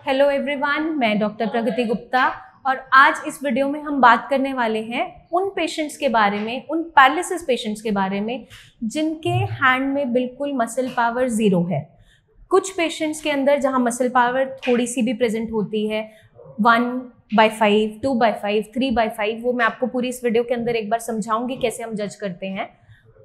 Hello everyone, मैं doctor प्रगति गुप्ता और आज इस वीडियो में हम बात करने वाले हैं उन पेशेंट्स के बारे में, उन पैरालिसिस पेशेंट्स के बारे में जिनके हैंड में बिल्कुल मसल पावर ज़ीरो है। कुछ पेशेंट्स के अंदर जहां मसल पावर थोड़ी सी भी प्रेजेंट होती है, 1/5, 2/5, 3/5, वो मैं आपको पूरी इस वीडियो के अंदर एक बार समझाऊंगी कैसे हम जज करते हैं।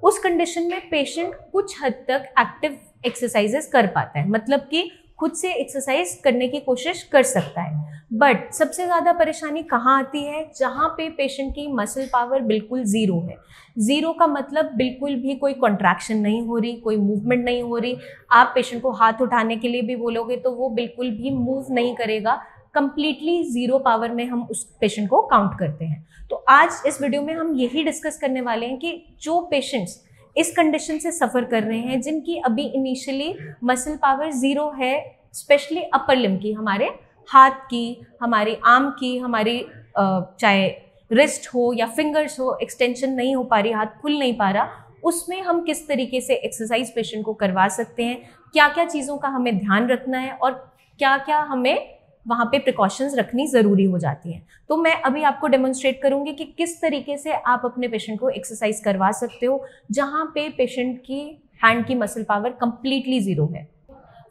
उस कंडीशन में पेशेंट कुछ हद तक एक्टिव एक्सरसाइजेस कर पाता है, मतलब कि खुद से एक्सरसाइज करने की कोशिश कर सकता है। बट सबसे ज़्यादा परेशानी कहाँ आती है? जहाँ पे पेशेंट की मसल पावर बिल्कुल ज़ीरो है। ज़ीरो का मतलब बिल्कुल भी कोई कॉन्ट्रैक्शन नहीं हो रही, कोई मूवमेंट नहीं हो रही। आप पेशेंट को हाथ उठाने के लिए भी बोलोगे तो वो बिल्कुल भी मूव नहीं करेगा। कंप्लीटली ज़ीरो पावर में हम उस पेशेंट को काउंट करते हैं। तो आज इस वीडियो में हम यही डिस्कस करने वाले हैं कि जो पेशेंट्स इस कंडीशन से सफ़र कर रहे हैं, जिनकी अभी इनिशियली मसल पावर ज़ीरो है, स्पेशली अपर लिम्ब की, हमारे हाथ की, हमारी आर्म की, हमारी चाहे रिस्ट हो या फिंगर्स हो, एक्सटेंशन नहीं हो पा रही, हाथ खुल नहीं पा रहा, उसमें हम किस तरीके से एक्सरसाइज पेशेंट को करवा सकते हैं, क्या क्या चीज़ों का हमें ध्यान रखना है और क्या क्या हमें वहाँ पे प्रिकॉशंस रखनी ज़रूरी हो जाती हैं। तो मैं अभी आपको डेमोन्स्ट्रेट करूँगी कि किस तरीके से आप अपने पेशेंट को एक्सरसाइज करवा सकते हो जहाँ पे पेशेंट की हैंड की मसल पावर कंप्लीटली ज़ीरो है।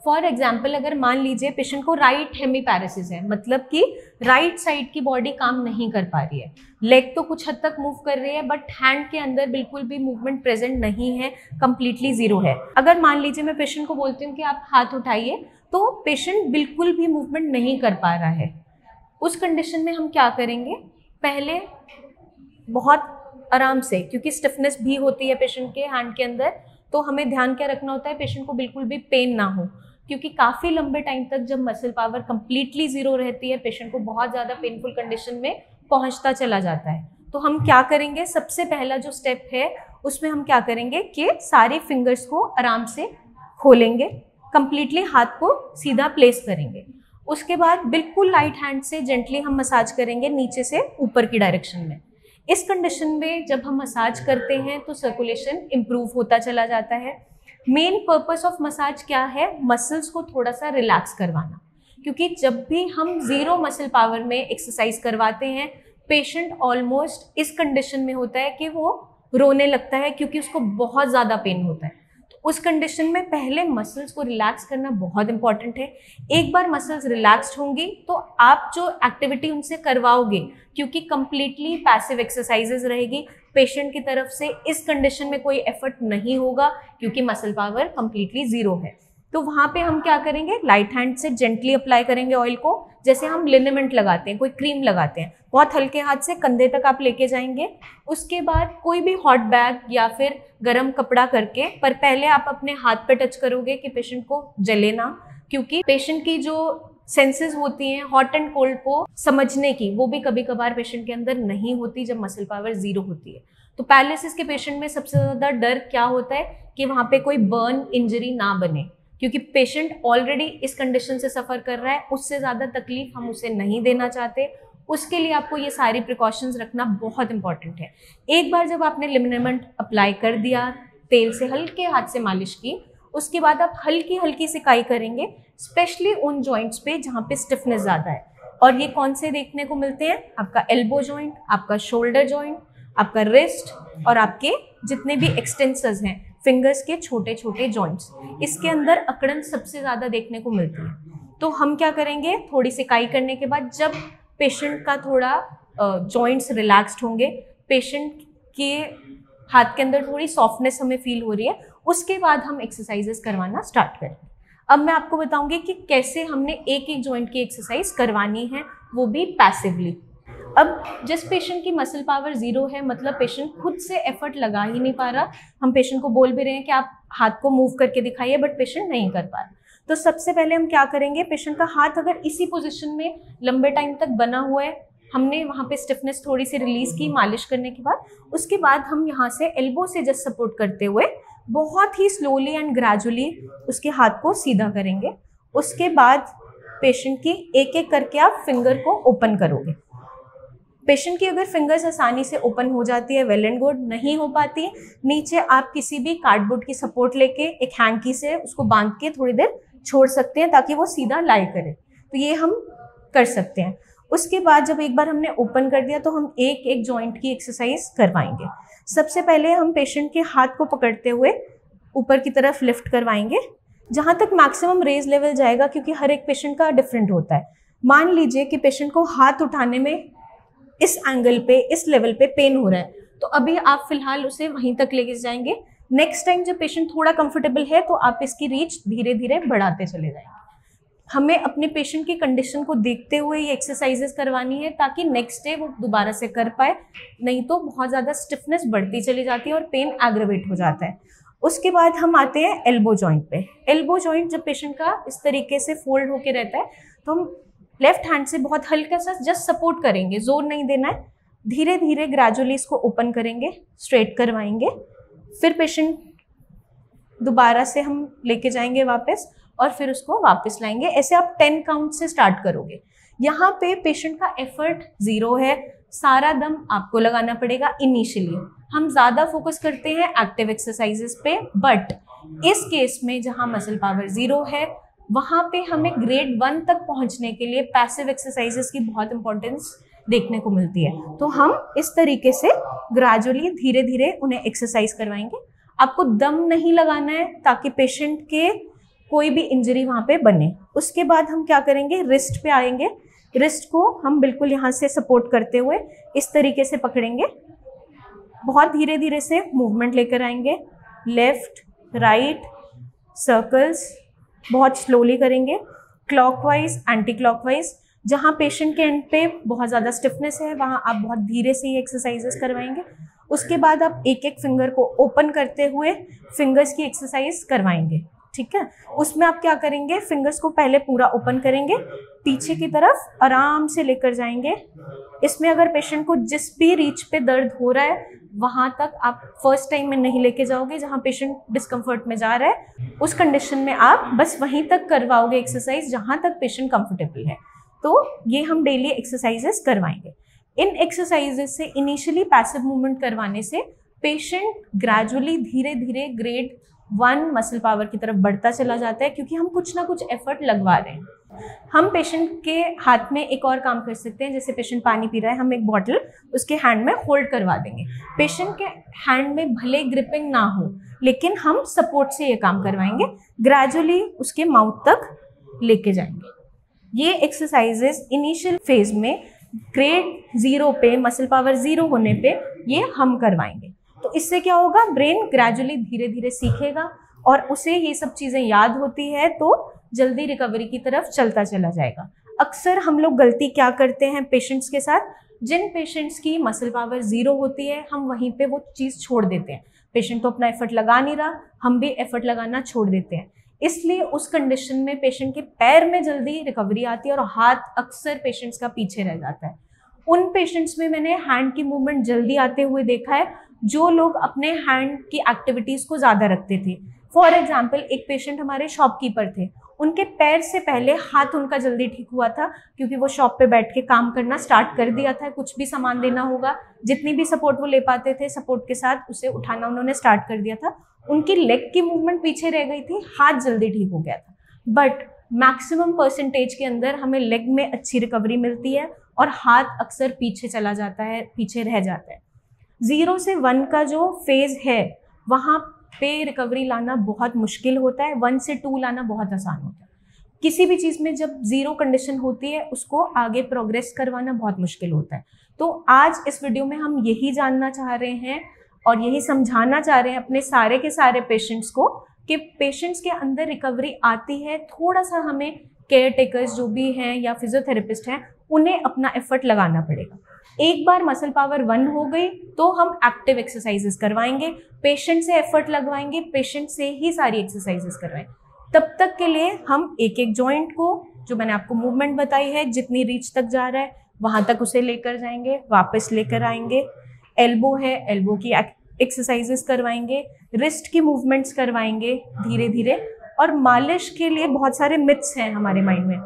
फॉर एग्जाम्पल, अगर मान लीजिए पेशेंट को राइट हेमीपैरेसिस है, मतलब कि राइट साइड की बॉडी काम नहीं कर पा रही है, लेग तो कुछ हद तक मूव कर रही है बट हैंड के अंदर बिल्कुल भी मूवमेंट प्रेजेंट नहीं है, कंप्लीटली ज़ीरो है। अगर मान लीजिए मैं पेशेंट को बोलती हूँ कि आप हाथ उठाइए, तो पेशेंट बिल्कुल भी मूवमेंट नहीं कर पा रहा है। उस कंडीशन में हम क्या करेंगे? पहले बहुत आराम से, क्योंकि स्टिफनेस भी होती है पेशेंट के हैंड के अंदर, तो हमें ध्यान क्या रखना होता है, पेशेंट को बिल्कुल भी पेन ना हो, क्योंकि काफ़ी लंबे टाइम तक जब मसल पावर कंप्लीटली ज़ीरो रहती है, पेशेंट को बहुत ज़्यादा पेनफुल कंडीशन में पहुंचता चला जाता है। तो हम क्या करेंगे? सबसे पहला जो स्टेप है उसमें हम क्या करेंगे कि सारे फिंगर्स को आराम से खोलेंगे, कंप्लीटली हाथ को सीधा प्लेस करेंगे। उसके बाद बिल्कुल लाइट हैंड से जेंटली हम मसाज करेंगे नीचे से ऊपर की डायरेक्शन में। इस कंडीशन में जब हम मसाज करते हैं तो सर्कुलेशन इम्प्रूव होता चला जाता है। मेन पर्पस ऑफ मसाज क्या है? मसल्स को थोड़ा सा रिलैक्स करवाना, क्योंकि जब भी हम ज़ीरो मसल पावर में एक्सरसाइज करवाते हैं, पेशेंट ऑलमोस्ट इस कंडीशन में होता है कि वो रोने लगता है, क्योंकि उसको बहुत ज़्यादा पेन होता है। उस कंडीशन में पहले मसल्स को रिलैक्स करना बहुत इंपॉर्टेंट है। एक बार मसल्स रिलैक्स्ड होंगी तो आप जो एक्टिविटी उनसे करवाओगे, क्योंकि कंप्लीटली पैसिव एक्सरसाइजेज रहेगी, पेशेंट की तरफ से इस कंडीशन में कोई एफर्ट नहीं होगा, क्योंकि मसल पावर कंप्लीटली ज़ीरो है। तो वहाँ पे हम क्या करेंगे? लाइट हैंड से जेंटली अप्लाई करेंगे ऑयल को, जैसे हम लिनेमेंट लगाते हैं, कोई क्रीम लगाते हैं, बहुत हल्के हाथ से कंधे तक आप लेके जाएंगे। उसके बाद कोई भी हॉट बैग या फिर गर्म कपड़ा करके, पर पहले आप अपने हाथ पे टच करोगे कि पेशेंट को जले ना, क्योंकि पेशेंट की जो सेंसेस होती हैं हॉट एंड कोल्ड को समझने की, वो भी कभी कभार पेशेंट के अंदर नहीं होती जब मसल पावर ज़ीरो होती है। तो पैरालिसिस के पेशेंट में सबसे ज़्यादा डर क्या होता है कि वहाँ पे कोई बर्न इंजरी ना बने, क्योंकि पेशेंट ऑलरेडी इस कंडीशन से सफ़र कर रहा है, उससे ज़्यादा तकलीफ हम उसे नहीं देना चाहते। उसके लिए आपको ये सारी प्रिकॉशंस रखना बहुत इंपॉर्टेंट है। एक बार जब आपने लिनेमेंट अप्लाई कर दिया, तेल से हल्के हाथ से मालिश की, उसके बाद आप हल्की हल्की सिकाई करेंगे, स्पेशली उन जॉइंट्स पे जहाँ पे स्टिफनेस ज़्यादा है। और ये कौन से देखने को मिलते हैं? आपका एल्बो जॉइंट, आपका शोल्डर जॉइंट, आपका रिस्ट और आपके जितने भी एक्सटेंसर्स हैं, फिंगर्स के छोटे छोटे जॉइंट्स, इसके अंदर अकड़न सबसे ज़्यादा देखने को मिलती है। तो हम क्या करेंगे? थोड़ी सिकाई करने के बाद जब पेशेंट का थोड़ा जॉइंट्स रिलैक्स्ड होंगे, पेशेंट के हाथ के अंदर थोड़ी सॉफ्टनेस हमें फील हो रही है, उसके बाद हम एक्सरसाइजेस करवाना स्टार्ट करेंगे। अब मैं आपको बताऊंगी कि कैसे हमने एक एक जॉइंट की एक्सरसाइज करवानी है, वो भी पैसिवली। अब जिस पेशेंट की मसल पावर ज़ीरो है, मतलब पेशेंट खुद से एफर्ट लगा ही नहीं पा रहा, हम पेशेंट को बोल भी रहे हैं कि आप हाथ को मूव करके दिखाइए, बट पेशेंट नहीं कर पा रहा, तो सबसे पहले हम क्या करेंगे? पेशेंट का हाथ अगर इसी पोजीशन में लंबे टाइम तक बना हुआ है, हमने वहाँ पे स्टिफनेस थोड़ी सी रिलीज़ की मालिश करने के बाद, उसके बाद हम यहाँ से एल्बो से जस्ट सपोर्ट करते हुए बहुत ही स्लोली एंड ग्रेजुअली उसके हाथ को सीधा करेंगे। उसके बाद पेशेंट की एक एक करके आप फिंगर को ओपन करोगे। पेशेंट की अगर फिंगर्स आसानी से ओपन हो जाती है, वेल एंड गुड। नहीं हो पाती, नीचे आप किसी भी कार्डबोर्ड की सपोर्ट लेके एक हैंकी से उसको बांध के थोड़ी देर छोड़ सकते हैं, ताकि वो सीधा लाई करे। तो ये हम कर सकते हैं। उसके बाद जब एक बार हमने ओपन कर दिया तो हम एक एक जॉइंट की एक्सरसाइज करवाएंगे। सबसे पहले हम पेशेंट के हाथ को पकड़ते हुए ऊपर की तरफ लिफ्ट करवाएंगे, जहाँ तक मैक्सिमम रेज लेवल जाएगा, क्योंकि हर एक पेशेंट का डिफरेंट होता है। मान लीजिए कि पेशेंट को हाथ उठाने में इस एंगल पे, इस लेवल पे पेन हो रहा है, तो अभी आप फिलहाल उसे वहीं तक लेके जाएंगे। नेक्स्ट टाइम जब पेशेंट थोड़ा कंफर्टेबल है तो आप इसकी रीच धीरे धीरे बढ़ाते चले जाएंगे। हमें अपने पेशेंट की कंडीशन को देखते हुए ये एक्सरसाइजेस करवानी है, ताकि नेक्स्ट डे वो दोबारा से कर पाए, नहीं तो बहुत ज़्यादा स्टिफनेस बढ़ती चली जाती है और पेन एग्रेवेट हो जाता है। उसके बाद हम आते हैं एल्बो जॉइंट पे। एल्बो जॉइंट जब पेशेंट का इस तरीके से फोल्ड होके रहता है तो हम लेफ्ट हैंड से बहुत हल्का सा जस्ट सपोर्ट करेंगे, जोर नहीं देना है। धीरे धीरे ग्रेजुअली इसको ओपन करेंगे, स्ट्रेट करवाएंगे, फिर पेशेंट दोबारा से हम लेके जाएंगे वापस और फिर उसको वापस लाएंगे। ऐसे आप 10 काउंट से स्टार्ट करोगे। यहाँ पे पेशेंट का एफर्ट 0 है, सारा दम आपको लगाना पड़ेगा इनिशियली। हम ज़्यादा फोकस करते हैं एक्टिव एक्सरसाइजेस पे, बट इस केस में जहाँ मसल पावर 0 है वहाँ पे हमें ग्रेड 1 तक पहुँचने के लिए पैसिव एक्सरसाइजेस की बहुत इंपॉर्टेंस देखने को मिलती है। तो हम इस तरीके से ग्रेजुअली धीरे धीरे उन्हें एक्सरसाइज करवाएंगे। आपको दम नहीं लगाना है ताकि पेशेंट के कोई भी इंजरी वहाँ पे बने। उसके बाद हम क्या करेंगे, रिस्ट पे आएंगे। रिस्ट को हम बिल्कुल यहाँ से सपोर्ट करते हुए इस तरीके से पकड़ेंगे, बहुत धीरे धीरे से मूवमेंट लेकर आएंगे, लेफ्ट राइट सर्कल्स बहुत स्लोली करेंगे, क्लॉकवाइज एंटी क्लॉकवाइज। जहाँ पेशेंट के एंड पे बहुत ज़्यादा स्टिफनेस है वहाँ आप बहुत धीरे से ये एक्सरसाइजेस करवाएंगे। उसके बाद आप एक एक फिंगर को ओपन करते हुए फिंगर्स की एक्सरसाइज करवाएंगे, ठीक है। उसमें आप क्या करेंगे, फिंगर्स को पहले पूरा ओपन करेंगे, पीछे की तरफ आराम से लेकर जाएंगे। इसमें अगर पेशेंट को जिस भी रीच पे दर्द हो रहा है वहाँ तक आप फर्स्ट टाइम में नहीं लेके जाओगे। जहाँ पेशेंट डिस्कम्फर्ट में जा रहा है उस कंडीशन में आप बस वहीं तक करवाओगे एक्सरसाइज जहाँ तक पेशेंट कंफर्टेबल है। तो ये हम डेली एक्सरसाइजेस करवाएंगे। इन एक्सरसाइजेस से इनिशियली पैसिव मूवमेंट करवाने से पेशेंट ग्रेजुअली धीरे धीरे ग्रेड 1 मसल पावर की तरफ बढ़ता चला जाता है, क्योंकि हम कुछ ना कुछ एफर्ट लगवा रहे हैं। हम पेशेंट के हाथ में एक और काम कर सकते हैं, जैसे पेशेंट पानी पी रहा है, हम एक बॉटल उसके हैंड में होल्ड करवा देंगे। पेशेंट के हैंड में भले ग्रिपिंग ना हो, लेकिन हम सपोर्ट से ये काम करवाएंगे, ग्रेजुअली उसके माउथ तक लेके जाएंगे। ये एक्सरसाइजेस इनिशियल फेज में ग्रेड 0 पे, मसल पावर 0 होने पे ये हम करवाएंगे। तो इससे क्या होगा, ब्रेन ग्रेजुअली धीरे धीरे सीखेगा और उसे ये सब चीज़ें याद होती है, तो जल्दी रिकवरी की तरफ चलता चला जाएगा। अक्सर हम लोग गलती क्या करते हैं पेशेंट्स के साथ, जिन पेशेंट्स की मसल पावर 0 होती है हम वहीं पे वो चीज़ छोड़ देते हैं। पेशेंट तो अपना एफर्ट लगा नहीं रहा, हम भी एफर्ट लगाना छोड़ देते हैं। इसलिए उस कंडीशन में पेशेंट के पैर में जल्दी रिकवरी आती है और हाथ अक्सर पेशेंट्स का पीछे रह जाता है। उन पेशेंट्स में मैंने हैंड की मूवमेंट जल्दी आते हुए देखा है जो लोग अपने हैंड की एक्टिविटीज़ को ज़्यादा रखते थे। फॉर एग्जाम्पल, एक पेशेंट हमारे शॉपकीपर थे, उनके पैर से पहले हाथ उनका जल्दी ठीक हुआ था, क्योंकि वो शॉप पे बैठ के काम करना स्टार्ट कर दिया था। कुछ भी सामान देना होगा, जितनी भी सपोर्ट वो ले पाते थे, सपोर्ट के साथ उसे उठाना उन्होंने स्टार्ट कर दिया था। उनकी लेग की मूवमेंट पीछे रह गई थी, हाथ जल्दी ठीक हो गया था। बट मैक्सिमम परसेंटेज के अंदर हमें लेग में अच्छी रिकवरी मिलती है और हाथ अक्सर पीछे चला जाता है, पीछे रह जाता है। 0 से 1 का जो फेज है वहाँ पे रिकवरी लाना बहुत मुश्किल होता है, 1 से 2 लाना बहुत आसान होता है। किसी भी चीज़ में जब 0 कंडीशन होती है उसको आगे प्रोग्रेस करवाना बहुत मुश्किल होता है। तो आज इस वीडियो में हम यही जानना चाह रहे हैं और यही समझाना चाह रहे हैं अपने सारे के सारे पेशेंट्स को कि पेशेंट्स के अंदर रिकवरी आती है, थोड़ा सा हमें केयर टेकर्स जो भी हैं या फिजियोथेरेपिस्ट हैं उन्हें अपना एफर्ट लगाना पड़ेगा। एक बार मसल पावर 1 हो गई तो हम एक्टिव एक्सरसाइजेस करवाएंगे, पेशेंट से एफर्ट लगवाएंगे, पेशेंट से ही सारी एक्सरसाइजेस करवाएं। तब तक के लिए हम एक एक जॉइंट को, जो मैंने आपको मूवमेंट बताई है, जितनी रीच तक जा रहा है वहाँ तक उसे लेकर जाएंगे, वापस लेकर आएंगे। एल्बो है, एल्बो की एक्सरसाइजेस करवाएंगे, रिस्ट की मूवमेंट्स करवाएंगे धीरे धीरे। और मालिश के लिए बहुत सारे मिथ्स हैं हमारे माइंड में,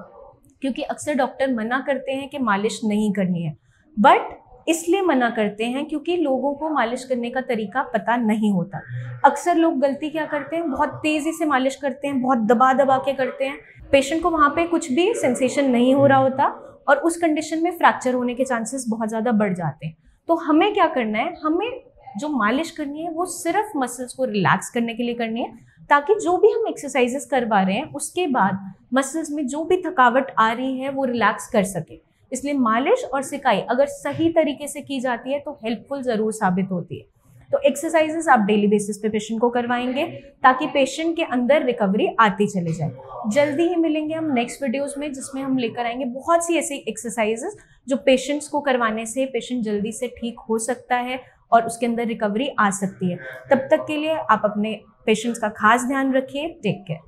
क्योंकि अक्सर डॉक्टर मना करते हैं कि मालिश नहीं करनी है, बट इसलिए मना करते हैं क्योंकि लोगों को मालिश करने का तरीका पता नहीं होता। अक्सर लोग गलती क्या करते हैं, बहुत तेज़ी से मालिश करते हैं, बहुत दबा दबा के करते हैं। पेशेंट को वहाँ पे कुछ भी सेंसेशन नहीं हो रहा होता और उस कंडीशन में फ्रैक्चर होने के चांसेस बहुत ज़्यादा बढ़ जाते हैं। तो हमें क्या करना है, हमें जो मालिश करनी है वो सिर्फ मसल्स को रिलैक्स करने के लिए करनी है, ताकि जो भी हम एक्सरसाइजेस करवा रहे हैं उसके बाद मसल्स में जो भी थकावट आ रही है वो रिलैक्स कर सके। इसलिए मालिश और सिकाई अगर सही तरीके से की जाती है तो हेल्पफुल ज़रूर साबित होती है। तो एक्सरसाइजेस आप डेली बेसिस पे पेशेंट को करवाएंगे ताकि पेशेंट के अंदर रिकवरी आती चले जाए। जल्दी ही मिलेंगे हम नेक्स्ट वीडियोस में, जिसमें हम लेकर आएंगे बहुत सी ऐसी एक्सरसाइजेस जो पेशेंट्स को करवाने से पेशेंट जल्दी से ठीक हो सकता है और उसके अंदर रिकवरी आ सकती है। तब तक के लिए आप अपने पेशेंट्स का खास ध्यान रखिए। Take care.